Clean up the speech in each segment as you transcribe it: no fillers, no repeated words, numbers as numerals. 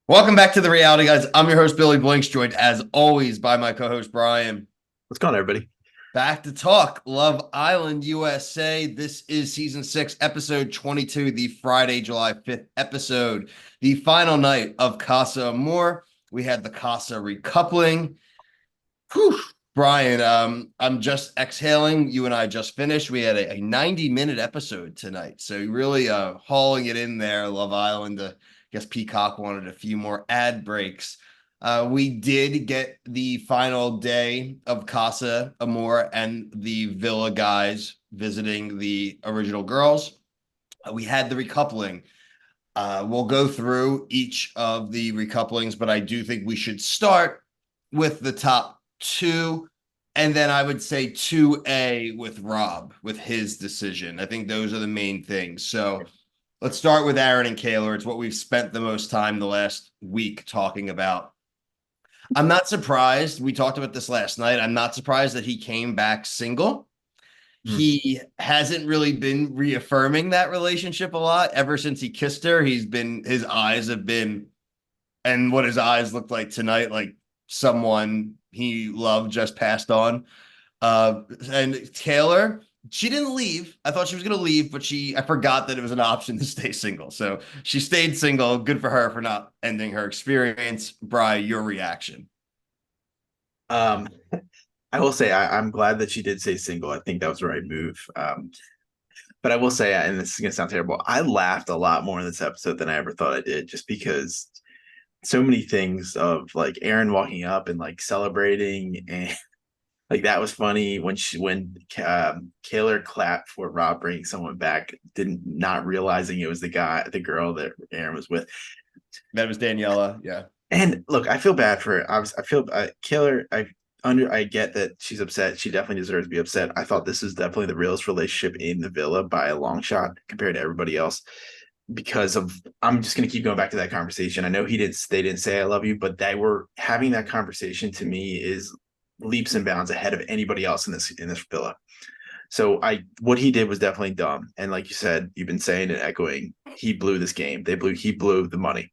Welcome back to the Reality Guys. I'm your host, Billy Blinks, joined as always by my co-host, Brian. What's going on, everybody? Back to talk Love Island USA. This is season 6, episode 22, the Friday, July 5th episode, the final night of Casa Amor. We had the Casa recoupling. Whew. Brian, I'm just exhaling. You and I just finished. We had a 90-minute episode tonight. So really hauling it in there, Love Island. I guess Peacock wanted a few more ad breaks. We did get the final day of Casa Amor and the Villa guys visiting the original girls. We had the recoupling. We'll go through each of the recouplings, but I do think we should start with the top two. And then I would say 2A with Rob, with his decision. I think those are the main things. So let's start with Aaron and Kaylor. It's what we've spent the most time the last week talking about. I'm not surprised. We talked about this last night. I'm not surprised that he came back single. Mm. He hasn't really been reaffirming that relationship a lot ever since he kissed her. His eyes have been, and what his eyes looked like tonight, like someone he loved just passed on. And Taylor, she didn't leave. I thought she was going to leave, but I forgot that it was an option to stay single. So she stayed single. Good for her for not ending her experience. Bri, your reaction. Um, I will say I'm glad that she did say single. I think that was the right move. But I will say, and this is gonna sound terrible, I laughed a lot more in this episode than I ever thought I did, just because so many things of like Aaron walking up and like celebrating, and like that was funny when Kaylor clapped for Rob bringing someone back, didn't not realizing it was the girl that Aaron was with. That was Daniela. Yeah. And look, I feel bad for her. I feel Kaylor. I get that she's upset. She definitely deserves to be upset. I thought this is definitely the realest relationship in the villa by a long shot compared to everybody else. Because of, I'm just gonna keep going back to that conversation. I know they didn't say I love you, but they were having that conversation. To me, is leaps and bounds ahead of anybody else in this villa. So what he did was definitely dumb. And like you said, you've been saying and echoing, he blew this game. He blew the money.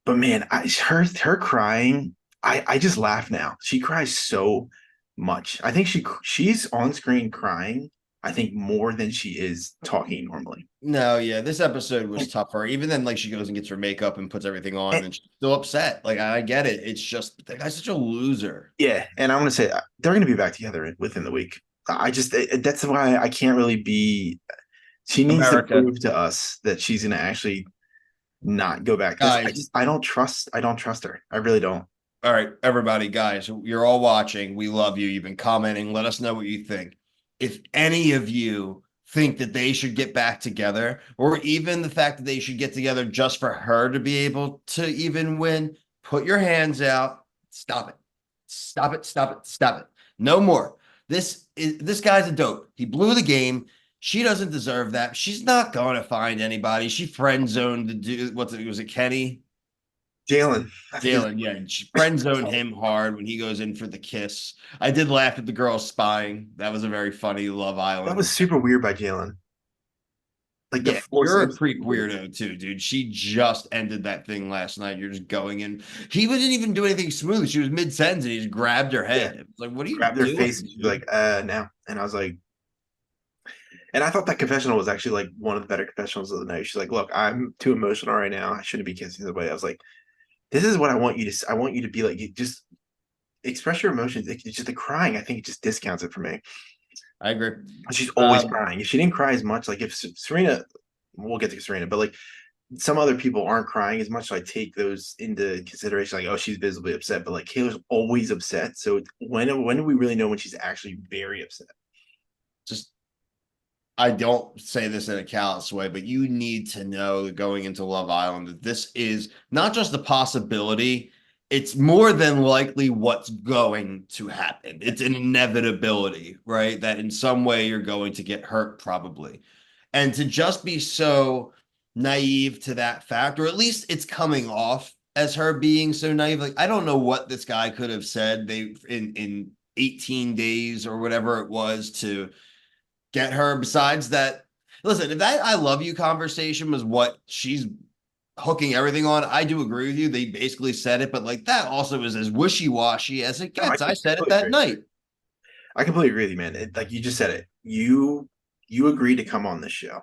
But man, her crying, I just laugh now. She cries so much. I think she's on screen crying, I think more than she is talking normally. No, yeah, this episode was tough for her. Even then, like she goes and gets her makeup and puts everything on, And, and she's still upset. Like I get it. It's just that guy's such a loser. yeah, and I'm gonna say they're gonna be back together within the week. That's why I can't really be. She needs to America, prove to us that she's gonna actually not go back. Because guys. I don't trust her. I really don't. All right, everybody, guys, you're all watching. We love you. You've been commenting. Let us know what you think. If any of you think that they should get back together, or even the fact that they should get together just for her to be able to even win, put your hands out. Stop it. Stop it. Stop it. Stop it. No more. This guy's a dope. He blew the game. She doesn't deserve that. She's not going to find anybody. She friend zoned the dude. Was it Kenny? Jalen, I think Jalen, yeah, she friend zoned him hard when he goes in for the kiss. I did laugh at the girl spying. That was a very funny Love that was Island. super weird by Jalen. Like the Yeah, force. you're It a was creep weird. weirdo too, dude. She just ended that thing last night. You're just going in. He didn't even do anything smooth. She was mid sentence and he just grabbed her Yeah, head. It was like, what are you grabbed their face doing, and she's dude? like, now. And I was like, and I thought that confessional was actually like one of the better confessionals of the night. She's like, look, I'm too emotional right now. I shouldn't be kissing somebody. I was like, this is what I want you to. I want you to be like, you just express your emotions. It's just the crying. I think it just discounts it for me. I agree. She's always Um, crying. If she didn't cry as much, like if Serena, we'll get to Serena, but like some other people aren't crying as much. So I take those into consideration. Like, oh, she's visibly upset, but like Kayla's always upset. So when do we really know when she's actually very upset? just I don't say this in a callous way, but you need to know that going into Love Island that this is not just a possibility, it's more than likely what's going to happen. It's an inevitability, right? That in some way you're going to get hurt, probably. And to just be so naive to that fact, or at least it's coming off as her being so naive. Like, I don't know what this guy could have said in 18 days or whatever it was to get her besides that. Listen, if that I love you conversation was what she's hooking everything on. I do agree with you. They basically said it, but like that also is as wishy-washy as it No, I gets. I said it completely that agree. night. I completely agree with you, man. Like you just said it. You agreed to come on this show.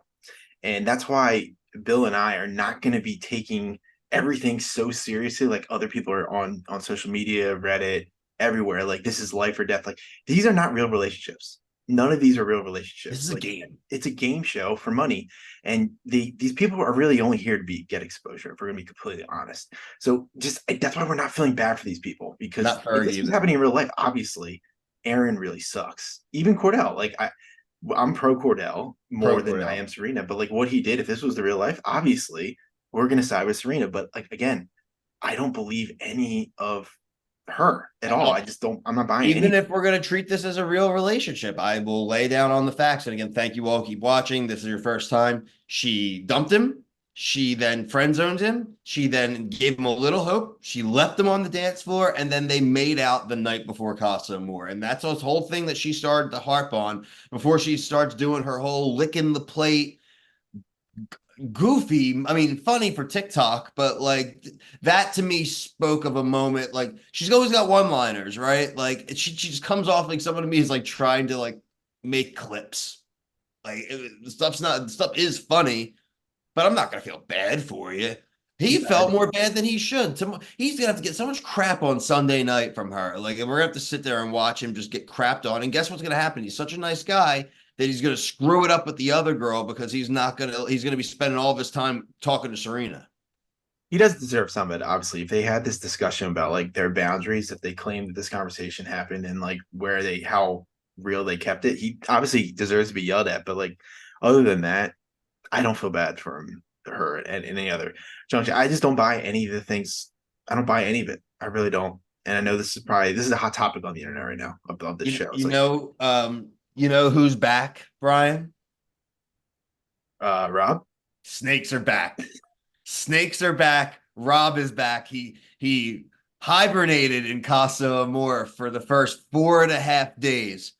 And that's why Bill and I are not going to be taking everything so seriously like other people are on social media, Reddit, everywhere. Like this is life or death. Like these are not real relationships. None of these are real This relationships. is a Like game. it's a game show for money, and these people are really only here to be get exposure. If we're gonna be completely honest, so just that's why we're not feeling bad for these people because Not if Ferg this was either. happening in real life, obviously Aaron really sucks. Even Cordell, like I'm pro Cordell more Pro than I Cordell. am Serena, but like what he did, if this was the real life, obviously we're gonna side with Serena. But like again, I don't believe any of her at all. I just don't. I'm not buying Even any. if we're going to treat this as a real relationship, I will lay down on the facts. And again, thank you all. Keep watching. This is your first time. She dumped him. She then friend zoned him. She then gave him a little hope. She left him on the dance floor, and then they made out the night before Casa Amor. And that's this whole thing that she started to harp on before she starts doing her whole licking the plate goofy. I mean, funny for TikTok, but like that to me spoke of a moment. Like she's always got one-liners, right? Like she just comes off like someone to me is like trying to like make clips. Like the stuff is funny, but I'm not gonna feel bad for you. He felt more bad than he should. He's gonna have to get so much crap on Sunday night from her. Like, and we're gonna have to sit there and watch him just get crapped on. And guess what's gonna happen? He's such a nice guy that he's gonna screw it up with the other girl because he's gonna be spending all of his time talking to Serena. He does deserve some of it, obviously. If they had this discussion about like their boundaries, if they claimed that this conversation happened and like where they how real they kept it, he obviously deserves to be yelled at. But like other than that, I don't feel bad for him, her, and any other junction. I just don't buy any of the things. I don't buy any of it. I really don't. And I know this is a hot topic on the internet right now of this show. It's like You know who's back, Brian? Rob. Snakes are back. Snakes are back. Rob is back. He hibernated in Casa Amor for the first 4.5 days.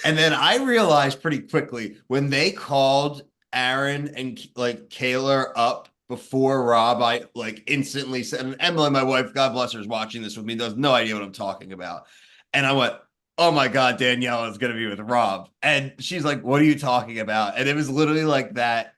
And then I realized pretty quickly when they called Aaron and like Kaylor up before Rob, I like instantly said, and Emily, my wife, God bless her, is watching this with me, does no idea what I'm talking about. And I went, oh my God, Danielle is going to be with Rob. And she's like, what are you talking about? And it was literally like that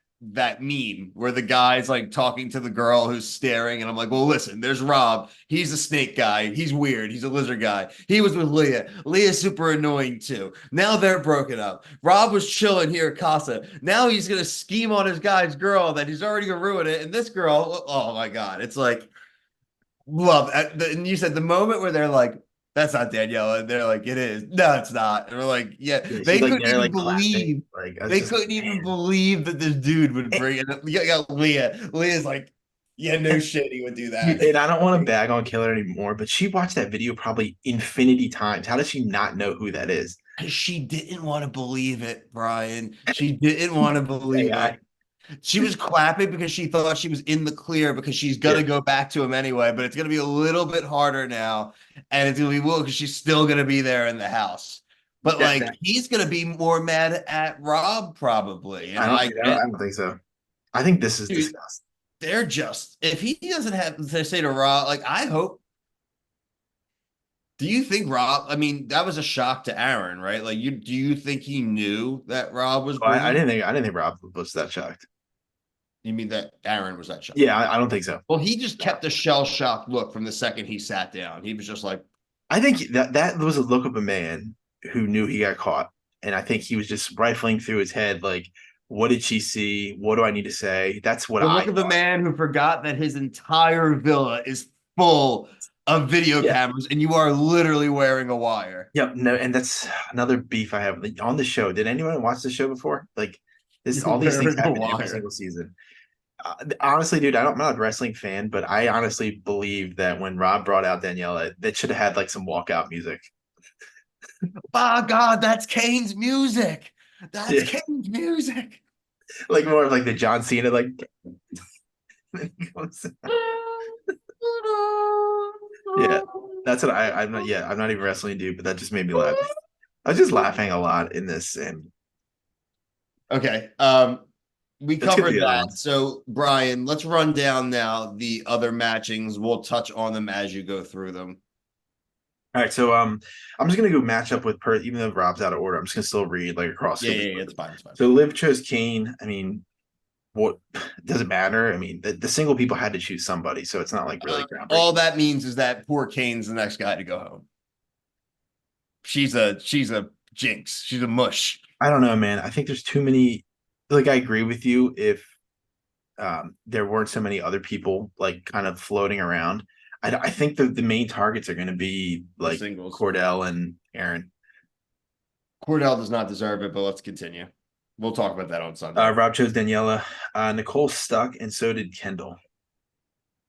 meme where the guy's like talking to the girl who's staring, and I'm like, well, listen, there's Rob. He's a snake guy. He's weird. He's a lizard guy. He was with Leah. Leah's super annoying too. Now they're broken up. Rob was chilling here at Casa. Now he's gonna scheme on his guy's girl that he's already gonna ruin it. And this girl, oh my God, it's like love. And you said the moment where they're like, that's not Danielle. And they're like, it is. No, it's not. And we're like, yeah, Yeah, she's they like couldn't there, even like clapping. believe. Like I was They just like, couldn't even man. believe that this dude would bring it. Yeah, Leah. Leah's like, yeah, no shit, he would do that. Dude, and I don't want to bag on Killer anymore, but she watched that video probably infinity times. How does she not know who that is? She didn't want to believe it, Brian. She didn't want to believe AI. it. She was clapping because she thought she was in the clear because she's Yeah, gonna go back to him anyway, but it's gonna be a little bit harder now, and it's gonna be will because she's still gonna be there in the house. But like that he's gonna be more mad at Rob probably, and I I get, don't think so. I think this is dude, disgusting. they're just if he doesn't have to say to Rob, like I hope. Do you think Rob? I mean, that was a shock to Aaron, right? Like, do you think he knew that Rob was Oh, bringing? I didn't think Rob was that shocked. You mean that Aaron was that shocked? Yeah, I don't think so. Well, he just kept a shell shocked look from the second he sat down. He was just like, I think that was a look of a man who knew he got caught, and I think he was just rifling through his head, like, what did she see? What do I need to say? That's what the I look of a thought. man who forgot that his entire villa is full of video Yeah. cameras and you are literally wearing a wire. Yep. No, and that's another beef I have like, on the show. Did anyone watch the show before? Like this, You're all these things wearing a happen every wire. single season. Honestly, dude, I'm not a wrestling fan, but I honestly believe that when Rob brought out Daniela, that should have had like some walkout music. Oh, God, that's Kane's music. That's Yeah, Kane's music. like more of like the John Cena, like yeah, that's what I'm not. Yeah, I'm not even wrestling, dude, but that just made me laugh. I was just laughing a lot in this, and Okay. we Let's get covered the other that. ones. So, Brian, let's run down now the other matchings. We'll touch on them as you go through them. All right, so I'm just gonna go match up with even though Rob's out of order, I'm just gonna still read like across Yeah, who yeah, was yeah, with it's it. fine, it's fine. So Liv chose Kane. I mean, what does it matter? I mean, the single people had to choose somebody, so it's not like really All groundbreaking. that means is that poor Kane's the next guy to go home. She's a jinx. She's a mush. I don't know, man. I think there's too many. Like, I agree with you if there weren't so many other people like kind of floating around. I think the main targets are going to be The like singles. Cordell and Aaron. Cordell does not deserve it, but let's continue. We'll talk about that on Sunday. Rob chose Daniela. Nicole stuck, and so did Kendall.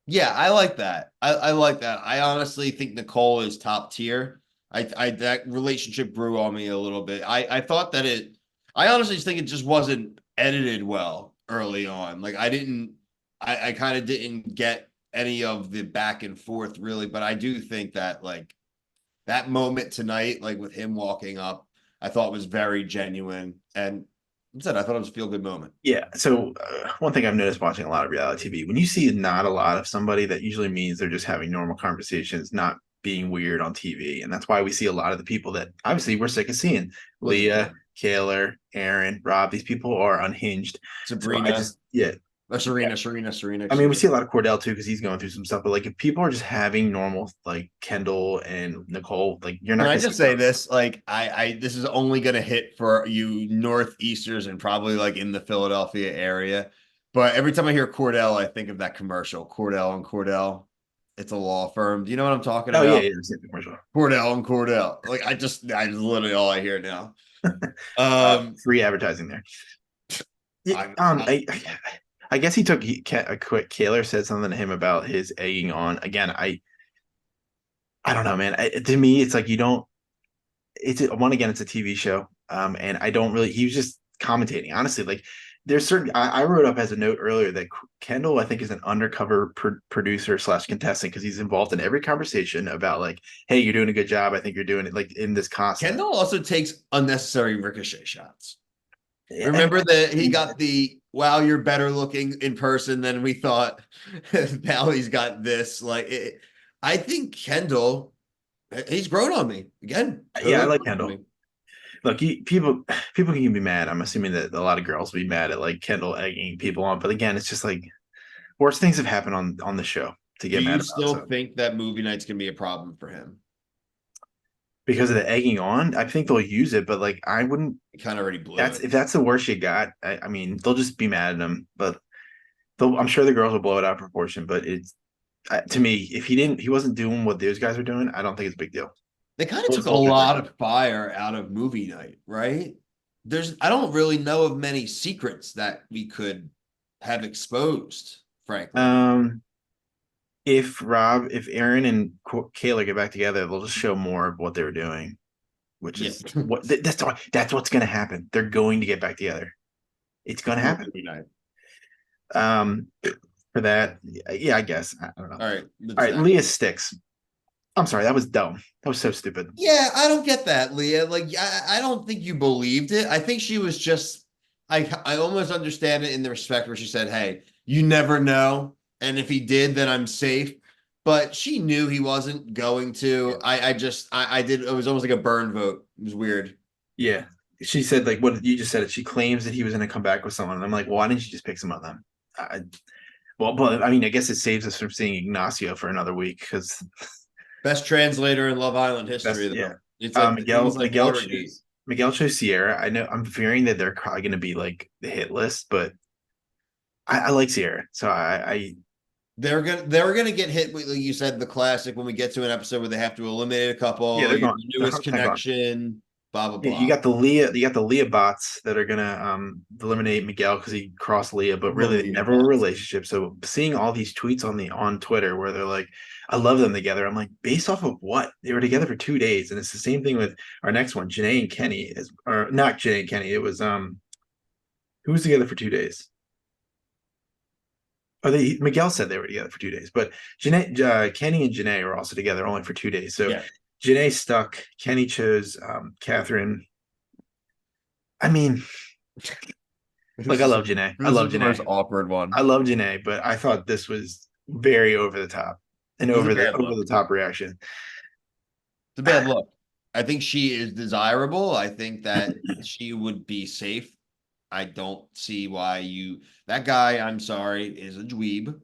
Yeah, I like that. I like that. I honestly think Nicole is top tier. I that relationship grew on me a little bit. I thought that I honestly think it just wasn't edited well early on. Like I kind of didn't get any of the back and forth really, but I do think that like that moment tonight, like with him walking up, I thought was very genuine. And I thought it was a feel good moment. Yeah. So one thing I've noticed watching a lot of reality TV, when you see not a lot of somebody, that usually means they're just having normal conversations, not being weird on TV. And that's why we see a lot of the people that obviously we're sick of seeing. Leah, Kaylor, Aaron, Rob. These people are unhinged. So I Sabrina, just yeah. Serena. I mean, we see a lot of Cordell too because he's going through some stuff. But like, if people are just having normal, like Kendall and Nicole, like you're Can not I going to just see say those. this? Like, this is only gonna hit for you Northeasters and probably like in the Philadelphia area. But every time I hear Cordell, I think of that commercial, Cordell and Cordell. It's a law firm. Do you know what I'm talking Oh yeah, about? yeah, I've seen the commercial. Cordell and Cordell. Like, I just literally all I hear now. Free advertising there. Yeah, I'm, I guess he took a quick. Kaylor said something to him about his egging on. Again, I don't know, man. To me, it's like you don't. It's one again. It's a TV show, and I don't really. He was just commentating. Honestly, like there's certain. I wrote up as a note earlier that Kendall, I think, is an undercover producer slash contestant because he's involved in every conversation about like, hey, you're doing a good job. I think you're doing it like in this concept. Kendall also takes unnecessary ricochet shots. And Remember that he got the wow, you're better looking in person than we thought. Now he's got this. I think Kendall, he's grown on me again. yeah, I Totally like grown on Kendall. me. Look, people can be mad. I'm assuming that a lot of girls will be mad at like Kendall egging people on, but again, it's just like worse things have happened on the show to Do get you mad about. still So think that movie nights can be a problem for him? because of the egging on, I think they'll use it, but like I wouldn't. He kind of already blew That's it. if that's the worst you got. I mean, they'll just be mad at him, but I'm sure the girls will blow it out of proportion. But it's to me, if he wasn't doing what those guys are doing, I don't think it's a big deal. They kind of Those took a soldiers are. lot of fire out of movie night, right? I don't really know of many secrets that we could have exposed, frankly. If Aaron and Kayla get back together, they'll just show more of what they were doing, which Yeah. is that's what's going to happen. They're going to get back together. It's going to For happen. movie night. Um, for that, yeah, I guess I don't know. All right. All That's right, next. Leah sticks. I'm sorry, that was dumb. That was so stupid. Yeah, I don't get that, Leah. Like, I don't think you believed it. I think she was just, I almost understand it in the respect where she said, hey, you never know. And if he did, then I'm safe. But she knew he wasn't going to. I did, it was almost like a burn vote. It was weird. Yeah, she said like what you just said. It. She claims that he was going to come back with someone. And I'm like, well, why didn't you just pick some of them? I, well, but I mean, I guess it saves us from seeing Ignacio for another week because Best translator in Love Island that's history, yeah. though. It's like, the thing is like Watergate. Miguel chose Sierra. I know I'm fearing that they're probably going to be like the hit list, but I like Sierra, so They're gonna get hit with, like you said, the classic when we get to an episode where they have to eliminate a yeah, couple, they're you're going. the They're newest 100% going. connection, blah blah Yeah, blah. you got the Leah bots that are gonna eliminate Miguel because he crossed Leah, but The really they Leah never were a bots. relationship. So seeing all these tweets on Twitter where they're like, I love them together. I'm like, based off of what? They were together for 2 days. And it's the same thing with our next one, Janae and Kenny is or not Janae and Kenny. It was who was together for 2 days? Oh, Miguel said they were together for 2 days, but Janae, Kenny and Janae are also together only for 2 days. So Yeah. Janae stuck. Kenny chose Catherine. I mean, Like I love Janae. I This love is the most Janae. awkward I one. love Janae, but I thought this was very over the top and It's a bad over look. the top reaction. It's a bad look. I think she is desirable. I think that she would be safe. I don't see why you that guy, I'm sorry, is a dweeb.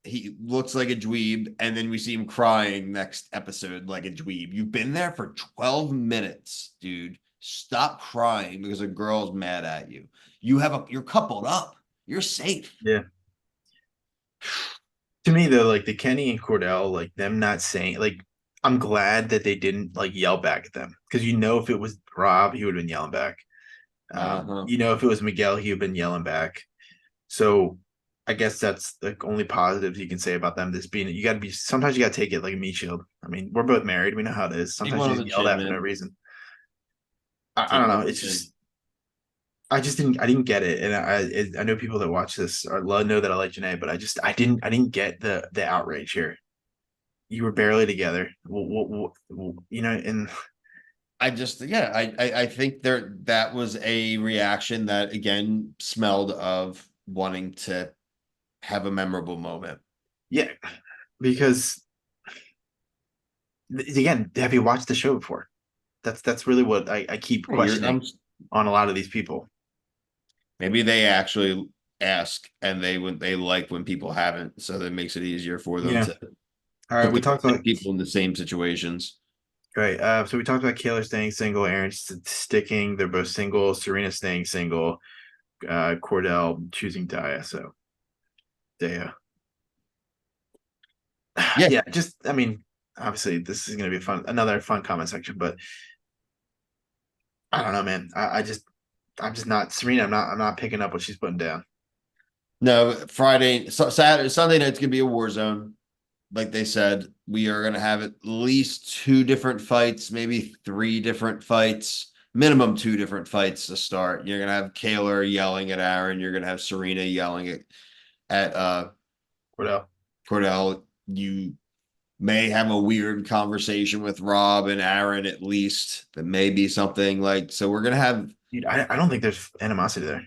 He looks like a dweeb, and then we see him crying next episode like a dweeb. You've been there for 12 minutes, dude. Stop crying because a girl's mad at you. You're coupled up. You're safe. Yeah. To me though, like the Kenny and Cordell, like them not saying like I'm glad that they didn't like yell back at them because if it was Rob, he would have been yelling back. Uh-huh. If it was Miguel, he would have been yelling back. So I guess that's the only positives you can say about them. This being you got to be sometimes you got to take it like a meat shield. I mean, we're both married. We know how it is. Take Sometimes one you on the just yell chin, at for no man. reason. I Take don't one know. on the It's chin. just I didn't get it, and I know people that watch this or know that I like Janae, but I didn't get the outrage here. You were barely together, and I just yeah, I think that was a reaction that again smelled of wanting to have a memorable moment. yeah, because again, have you watched the show before? That's really what I keep Hey, questioning on a lot of these people. maybe they actually ask and they like when people haven't, so that makes it easier for them Yeah. to All right, we talked put about people in the same situations. right. So we talked about Kaylor staying single, Aaron sticking. They're both single. Serena staying single. Cordell choosing Daya. So Daya. Yeah, Yeah, just I mean, obviously this is gonna be another fun comment section, but I don't know, man. I'm just not Serena. I'm not picking up what she's putting down. no, Friday, Saturday, Sunday night's gonna be a war zone. Like they said, we are gonna have at least two different fights, maybe three different fights, minimum two different fights to start. You're gonna have Kaylor yelling at Aaron. You're gonna have Serena yelling at Cordell. Cordell. You may have a weird conversation with Rob and Aaron at least. That may be something like so. We're gonna have. Dude, I don't think there's animosity there.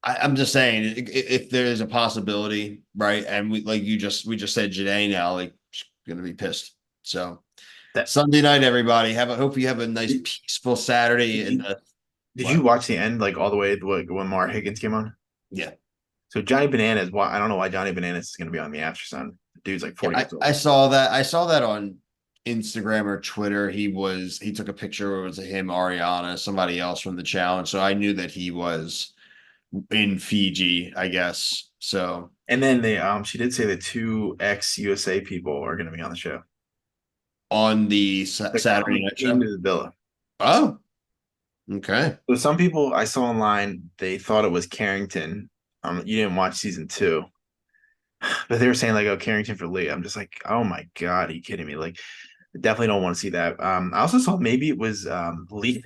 I'm just saying if there is a possibility, right? And we just said Janae now, like she's gonna be pissed. So That Sunday night, everybody. Hope you have a nice did, peaceful Saturday did and you did you what? watch the end like all the way to, like, when Mar Higgins came on? Yeah. So Johnny Bananas, why I don't know why Johnny Bananas is gonna be on the After Sun. The dude's like Yeah, 40 years I old. saw that. I saw that on Instagram or Twitter. He took a picture. It was him, Ariana, somebody else from the challenge. So I knew that he was in Fiji, I guess. So And then she did say the two ex USA people are gonna be on the show. on the They're Saturday coming night into show. the villa. Oh, okay. So some people I saw online, they thought it was Carrington. You didn't watch season two, but they were saying like, "Oh, Carrington for Leah." I'm just like, "Oh my god, are you kidding me?" Like, I definitely don't want to see that. I also saw maybe it was Leah.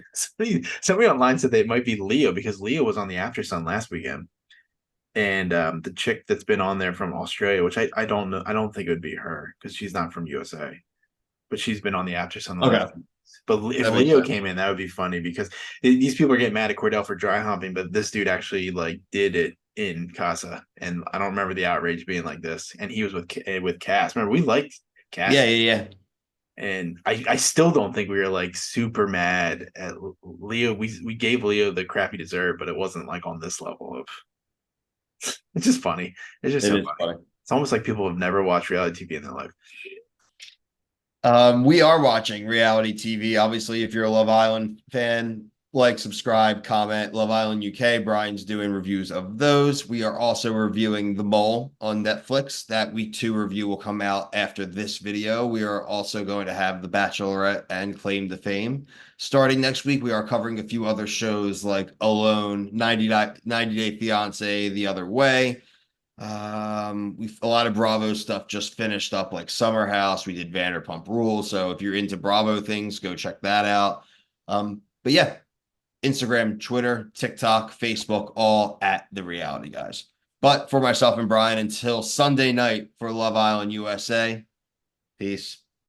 Somebody online said they might be Leo because Leo was on the After Sun last weekend, and the chick that's been on there from Australia, which I don't know, I don't think it would be her because she's not from USA, but she's been on the After Sun the last. Okay. But if That makes Leo sense. came in, that would be funny because these people are getting mad at Cordell for dry humping, but this dude actually like did it in Casa, and I don't remember the outrage being like this. And he was with Cass. Remember, we liked Yeah, Cass, yeah, yeah. and I still don't think we were like super mad at Leo. We gave Leo the crap he deserved, but it wasn't like on this level of. It's just funny. It's just It so is funny. funny. It's almost like people have never watched reality TV in their life. We are watching reality TV. Obviously, if you're a Love Island fan, like, subscribe, comment. Love Island UK. Brian's doing reviews of those. We are also reviewing The Mole on Netflix. That week two review will come out after this video. We are also going to have The Bachelorette and Claim to Fame. Starting next week, we are covering a few other shows like Alone, 90 Day Fiance, The Other Way. We've a lot of Bravo stuff just finished up, like Summer House. We did Vanderpump Rules. So if you're into Bravo things, go check that out. But yeah, Instagram, Twitter, TikTok, Facebook, all at the Reality Guys. But for myself and Brian, until Sunday night for Love Island USA, peace.